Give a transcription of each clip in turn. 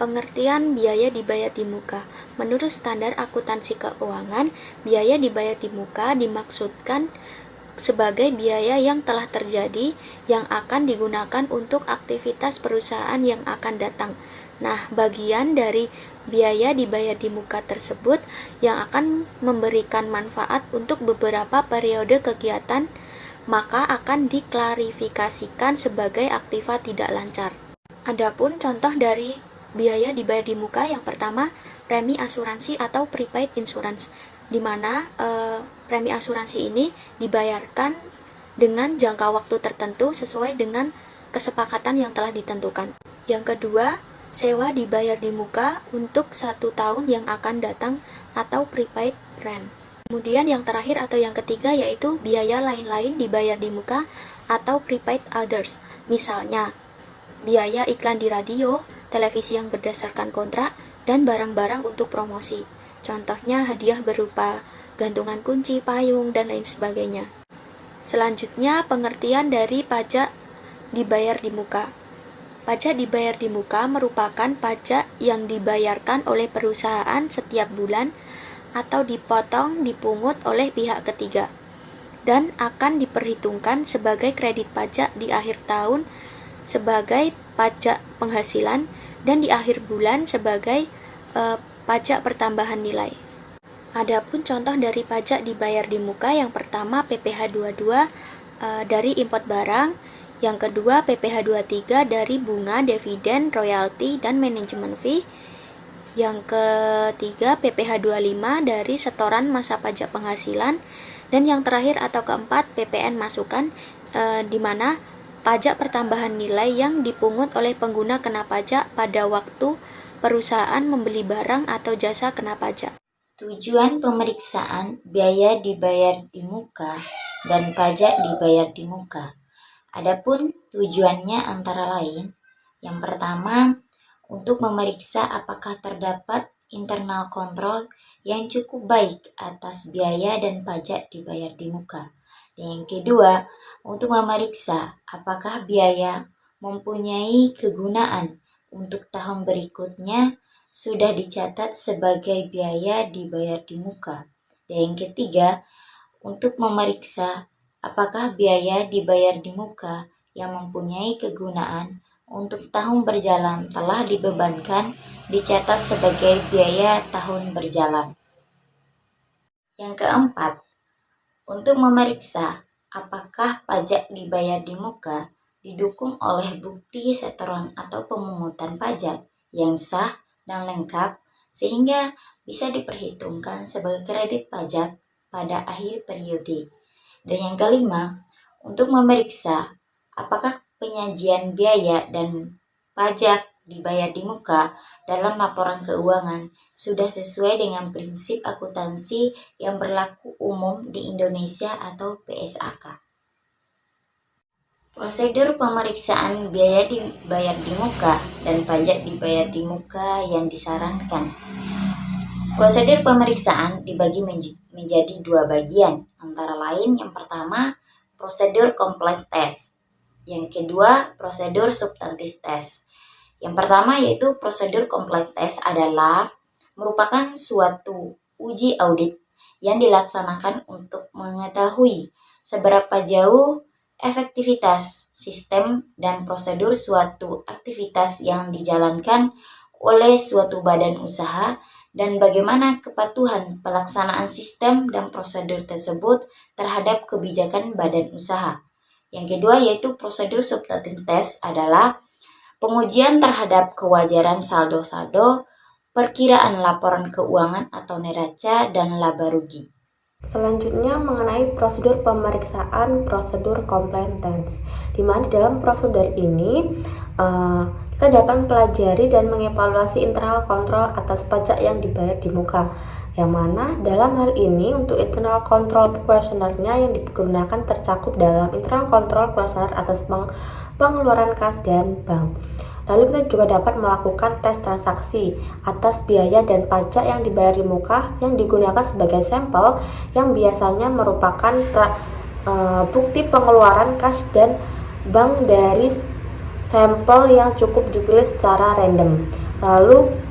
Pengertian biaya dibayar di muka. Menurut standar akuntansi keuangan, biaya dibayar di muka dimaksudkan sebagai biaya yang telah terjadi yang akan digunakan untuk aktivitas perusahaan yang akan datang. Nah, bagian dari biaya dibayar di muka tersebut yang akan memberikan manfaat untuk beberapa periode kegiatan, maka akan diklarifikasikan sebagai aktiva tidak lancar. Adapun contoh dari biaya dibayar di muka yang pertama, premi asuransi atau prepaid insurance, di mana premi asuransi ini dibayarkan dengan jangka waktu tertentu sesuai dengan kesepakatan yang telah ditentukan. Yang kedua, sewa dibayar di muka untuk 1 tahun yang akan datang atau prepaid rent. Kemudian yang terakhir atau yang ketiga yaitu biaya lain-lain dibayar di muka atau prepaid others. Misalnya, biaya iklan di radio, televisi yang berdasarkan kontrak, dan barang-barang untuk promosi. Contohnya hadiah berupa gantungan kunci, payung, dan lain sebagainya. Selanjutnya, pengertian dari pajak dibayar di muka. Pajak dibayar di muka merupakan pajak yang dibayarkan oleh perusahaan setiap bulan atau dipotong dipungut oleh pihak ketiga dan akan diperhitungkan sebagai kredit pajak di akhir tahun sebagai pajak penghasilan dan di akhir bulan sebagai pajak pertambahan nilai. Adapun contoh dari pajak dibayar di muka, yang pertama PPh 22 dari import barang, yang kedua PPh 23 dari bunga, dividen, royalti, dan manajemen fee, yang ketiga PPh 25 dari setoran masa pajak penghasilan, dan yang terakhir atau keempat PPN masukan, di mana pajak pertambahan nilai yang dipungut oleh pengguna kena pajak pada waktu perusahaan membeli barang atau jasa kena pajak. Tujuan pemeriksaan biaya dibayar di muka dan pajak dibayar di muka. Adapun tujuannya antara lain, yang pertama, untuk memeriksa apakah terdapat internal kontrol yang cukup baik atas biaya dan pajak dibayar di muka. Dan yang kedua, untuk memeriksa apakah biaya mempunyai kegunaan untuk tahun berikutnya sudah dicatat sebagai biaya dibayar di muka. Dan yang ketiga, untuk memeriksa apakah biaya dibayar di muka yang mempunyai kegunaan untuk tahun berjalan telah dibebankan dicatat sebagai biaya tahun berjalan. Yang keempat, untuk memeriksa apakah pajak dibayar di muka didukung oleh bukti setoran atau pemungutan pajak yang sah dan lengkap sehingga bisa diperhitungkan sebagai kredit pajak pada akhir periode. Dan yang kelima, untuk memeriksa apakah penyajian biaya dan pajak dibayar di muka dalam laporan keuangan sudah sesuai dengan prinsip akuntansi yang berlaku umum di Indonesia atau PSAK. Prosedur pemeriksaan biaya dibayar di muka dan pajak dibayar di muka yang disarankan. Prosedur pemeriksaan dibagi menjadi 2 bagian, antara lain yang pertama prosedur complete test, yang kedua prosedur substantif test. Yang pertama yaitu prosedur complete test adalah merupakan suatu uji audit yang dilaksanakan untuk mengetahui seberapa jauh efektivitas sistem dan prosedur suatu aktivitas yang dijalankan oleh suatu badan usaha dan bagaimana kepatuhan pelaksanaan sistem dan prosedur tersebut terhadap kebijakan badan usaha. Yang kedua yaitu prosedur substantif test adalah pengujian terhadap kewajaran saldo-saldo, perkiraan laporan keuangan atau neraca, dan laba rugi. Selanjutnya mengenai prosedur pemeriksaan prosedur compliance, di mana dalam prosedur ini kita dapat mempelajari dan mengevaluasi internal kontrol atas pajak yang dibayar di muka, yang mana dalam hal ini untuk internal control questionnaire-nya yang digunakan tercakup dalam internal control questionnaire atas pengeluaran kas dan bank. Lalu kita juga dapat melakukan tes transaksi atas biaya dan pajak yang dibayar di muka yang digunakan sebagai sampel yang biasanya merupakan bukti pengeluaran kas dan bank dari sampel yang cukup dipilih secara random. Lalu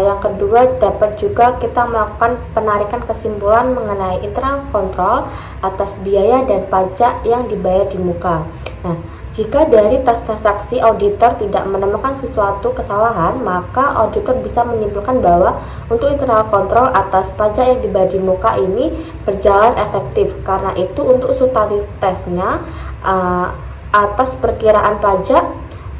yang kedua, dapat juga kita melakukan penarikan kesimpulan mengenai internal control atas biaya dan pajak yang dibayar di muka. Nah, jika dari tes transaksi auditor tidak menemukan sesuatu kesalahan, maka auditor bisa menyimpulkan bahwa untuk internal control atas pajak yang dibayar di muka ini berjalan efektif. Karena itu untuk subtotalitasnya atas perkiraan pajak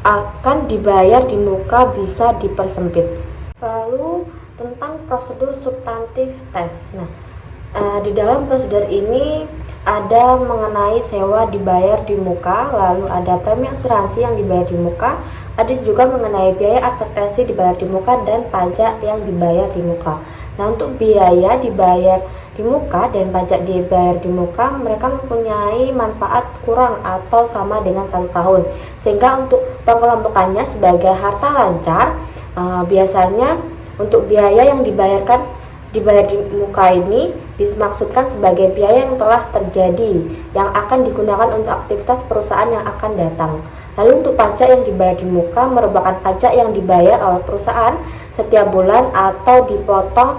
akan dibayar di muka bisa dipersempit. Lalu tentang prosedur substantif tes. Nah, di dalam prosedur ini ada mengenai sewa dibayar di muka, lalu ada premi asuransi yang dibayar di muka, ada juga mengenai biaya advertensi dibayar di muka dan pajak yang dibayar di muka. Nah, untuk biaya dibayar di muka dan pajak dibayar di muka, mereka mempunyai manfaat kurang atau sama dengan 1 tahun. Sehingga untuk pengelompokannya sebagai harta lancar, biasanya untuk biaya yang dibayar di muka ini dimaksudkan sebagai biaya yang telah terjadi yang akan digunakan untuk aktivitas perusahaan yang akan datang. Lalu untuk pajak yang dibayar di muka merupakan pajak yang dibayar oleh perusahaan setiap bulan atau dipotong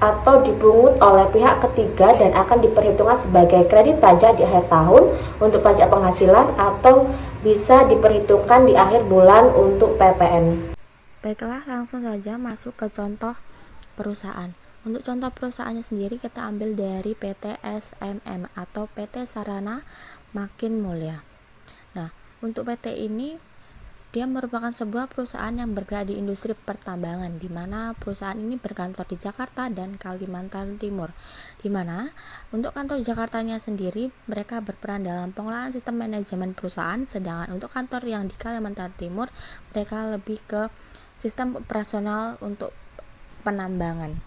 atau dipungut oleh pihak ketiga dan akan diperhitungkan sebagai kredit pajak di akhir tahun untuk pajak penghasilan atau bisa diperhitungkan di akhir bulan untuk PPN. Baiklah, langsung saja masuk ke contoh perusahaan. Untuk contoh perusahaannya sendiri kita ambil dari PT SMM atau PT Sarana Makin Mulia. Nah, untuk PT ini dia merupakan sebuah perusahaan yang bergerak di industri pertambangan, di mana perusahaan ini berkantor di Jakarta dan Kalimantan Timur. Di mana untuk kantor Jakartanya sendiri mereka berperan dalam pengelolaan sistem manajemen perusahaan, sedangkan untuk kantor yang di Kalimantan Timur mereka lebih ke sistem operasional untuk penambangan.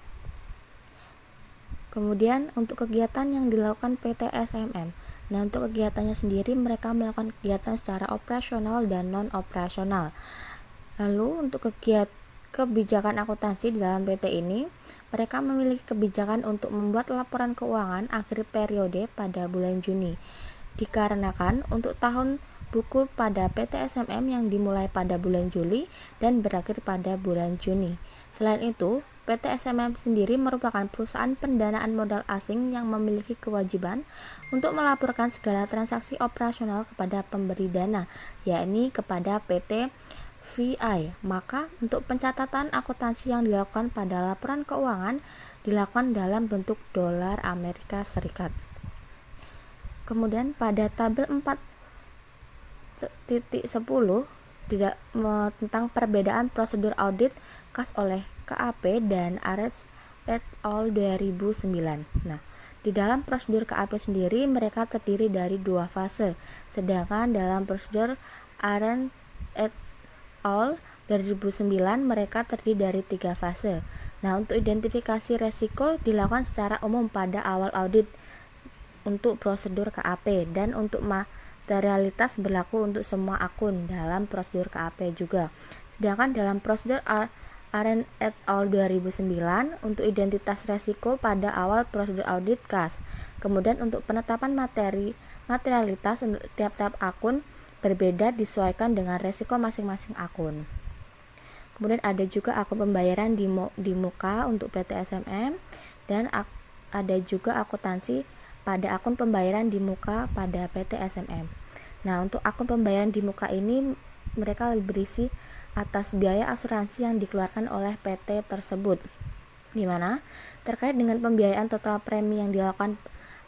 Kemudian untuk kegiatan yang dilakukan PT SMM. Nah, untuk kegiatannya sendiri mereka melakukan kegiatan secara operasional dan non-operasional. Lalu untuk kebijakan akuntansi di dalam PT ini, mereka memiliki kebijakan untuk membuat laporan keuangan akhir periode pada bulan Juni. Dikarenakan untuk tahun buku pada PT SMM yang dimulai pada bulan Juli dan berakhir pada bulan Juni. Selain itu, PT SMM sendiri merupakan perusahaan pendanaan modal asing yang memiliki kewajiban untuk melaporkan segala transaksi operasional kepada pemberi dana, yakni kepada PT VI. Maka, untuk pencatatan akuntansi yang dilakukan pada laporan keuangan dilakukan dalam bentuk dolar Amerika Serikat. Kemudian pada tabel 4.10 tentang perbedaan prosedur audit khas oleh KAP dan Arets et al. 2009. Nah, di dalam prosedur KAP sendiri mereka terdiri dari 2 fase, sedangkan dalam prosedur Arets et al. 2009 mereka terdiri dari 3 fase. Nah, untuk identifikasi resiko dilakukan secara umum pada awal audit untuk prosedur KAP, dan untuk materialitas berlaku untuk semua akun dalam prosedur KAP juga. Sedangkan dalam prosedur Arets et al. 2009 untuk identitas resiko pada awal prosedur audit kas. Kemudian untuk penetapan materialitas untuk tiap-tiap akun berbeda disesuaikan dengan resiko masing-masing akun. Kemudian ada juga akun pembayaran di muka untuk PT SMM, dan ada juga akuntansi pada akun pembayaran di muka pada PT SMM. Nah, untuk akun pembayaran di muka ini mereka lebih berisi atas biaya asuransi yang dikeluarkan oleh PT tersebut, di mana terkait dengan pembiayaan total premi yang dilakukan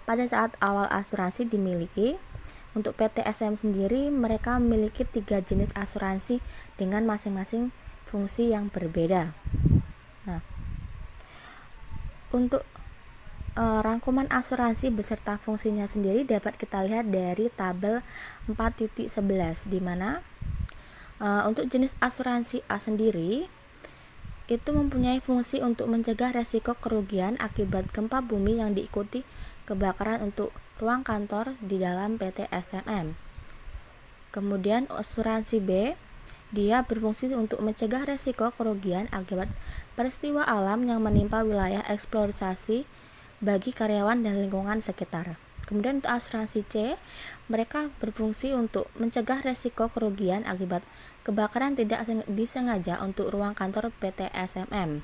pada saat awal asuransi dimiliki. Untuk PT SMM sendiri mereka memiliki 3 jenis asuransi dengan masing-masing fungsi yang berbeda. Nah, untuk rangkuman asuransi beserta fungsinya sendiri dapat kita lihat dari tabel 4.11, di mana untuk jenis asuransi A sendiri itu mempunyai fungsi untuk mencegah resiko kerugian akibat gempa bumi yang diikuti kebakaran untuk ruang kantor di dalam PT SMM. Kemudian asuransi B, dia berfungsi untuk mencegah resiko kerugian akibat peristiwa alam yang menimpa wilayah eksplorasi bagi karyawan dan lingkungan sekitar. Kemudian untuk asuransi C, mereka berfungsi untuk mencegah resiko kerugian akibat kebakaran tidak disengaja untuk ruang kantor PT SMM.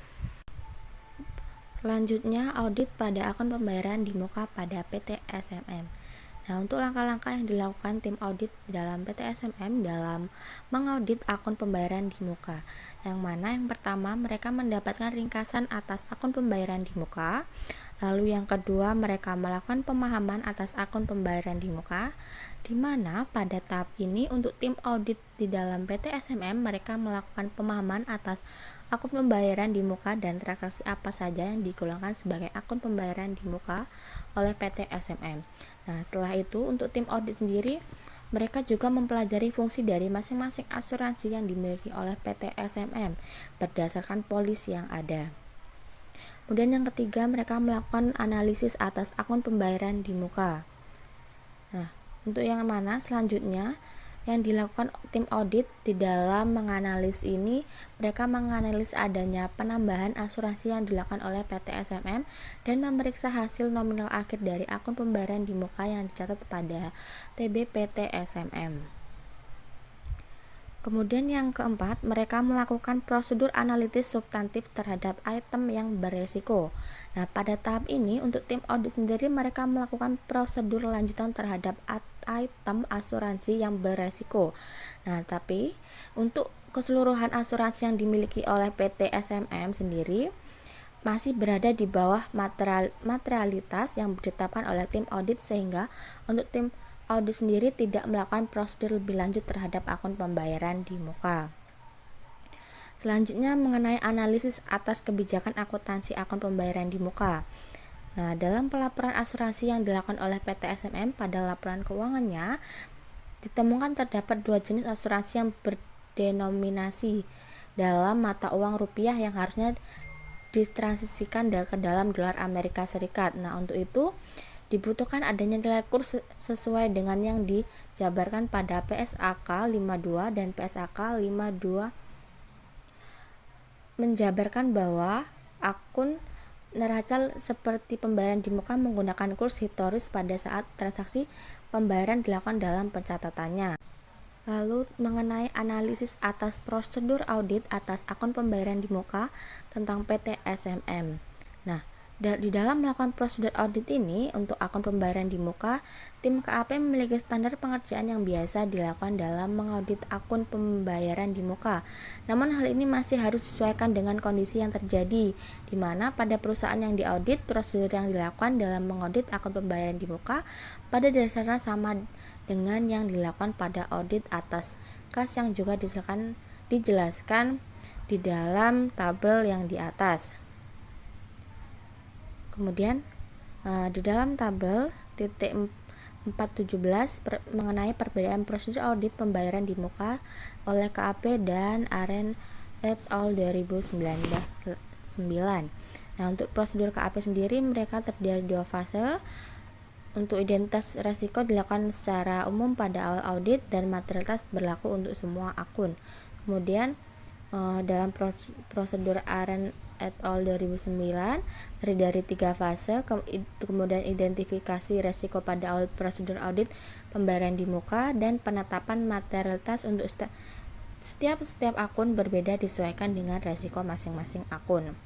Selanjutnya, audit pada akun pembayaran di muka pada PT SMM. Nah, untuk langkah-langkah yang dilakukan tim audit dalam PT SMM dalam mengaudit akun pembayaran di muka, yang mana yang pertama mereka mendapatkan ringkasan atas akun pembayaran di muka. Lalu yang kedua, mereka melakukan pemahaman atas akun pembayaran di muka, di mana pada tahap ini untuk tim audit di dalam PT SMM mereka melakukan pemahaman atas akun pembayaran di muka dan transaksi apa saja yang digolongkan sebagai akun pembayaran di muka oleh PT SMM. Nah, setelah itu untuk tim audit sendiri, mereka juga mempelajari fungsi dari masing-masing asuransi yang dimiliki oleh PT SMM berdasarkan polis yang ada. Kemudian yang ketiga, mereka melakukan analisis atas akun pembayaran di muka. Nah, untuk yang mana selanjutnya yang dilakukan tim audit di dalam menganalisis ini, mereka menganalisis adanya penambahan asuransi yang dilakukan oleh PT SMM dan memeriksa hasil nominal akhir dari akun pembayaran di muka yang dicatat pada TB PT SMM. Kemudian yang keempat, mereka melakukan prosedur analitis substantif terhadap item yang beresiko. Nah, pada tahap ini untuk tim audit sendiri mereka melakukan prosedur lanjutan terhadap item asuransi yang beresiko. Nah, tapi untuk keseluruhan asuransi yang dimiliki oleh PT SMM sendiri masih berada di bawah materialitas yang ditetapkan oleh tim audit, sehingga untuk tim audit sendiri tidak melakukan prosedur lebih lanjut terhadap akun pembayaran di muka. Selanjutnya mengenai analisis atas kebijakan akuntansi akun pembayaran di muka. Nah, dalam pelaporan asuransi yang dilakukan oleh PT SMM pada laporan keuangannya ditemukan terdapat dua jenis asuransi yang berdenominasi dalam mata uang rupiah yang harusnya ditransisikan ke dalam dolar Amerika Serikat. Nah, untuk itu dibutuhkan adanya nilai kurs sesuai dengan yang dijabarkan pada PSAK 52 dan PSAK 52 menjabarkan bahwa akun neraca seperti pembayaran di muka menggunakan kurs historis pada saat transaksi pembayaran dilakukan dalam pencatatannya. Lalu mengenai analisis atas prosedur audit atas akun pembayaran di muka tentang PT SMM. Nah, di dalam melakukan prosedur audit ini untuk akun pembayaran di muka, tim KAP memiliki standar pengerjaan yang biasa dilakukan dalam mengaudit akun pembayaran di muka. Namun hal ini masih harus disesuaikan dengan kondisi yang terjadi, di mana pada perusahaan yang diaudit, prosedur yang dilakukan dalam mengaudit akun pembayaran di muka pada dasarnya sama dengan yang dilakukan pada audit atas kas yang juga dijelaskan di dalam tabel yang di atas. Kemudian di dalam tabel titik 417 mengenai perbedaan prosedur audit pembayaran di muka oleh KAP dan Aren et al. 2009. Nah, untuk prosedur KAP sendiri mereka terdiri dari dua fase. Untuk identitas resiko dilakukan secara umum pada awal audit dan materialitas berlaku untuk semua akun. Kemudian dalam prosedur Aren et al. 2009 terdiri dari tiga fase, kemudian identifikasi resiko pada awal prosedur audit pembayaran di muka dan penetapan materialitas untuk setiap akun berbeda disesuaikan dengan resiko masing-masing akun.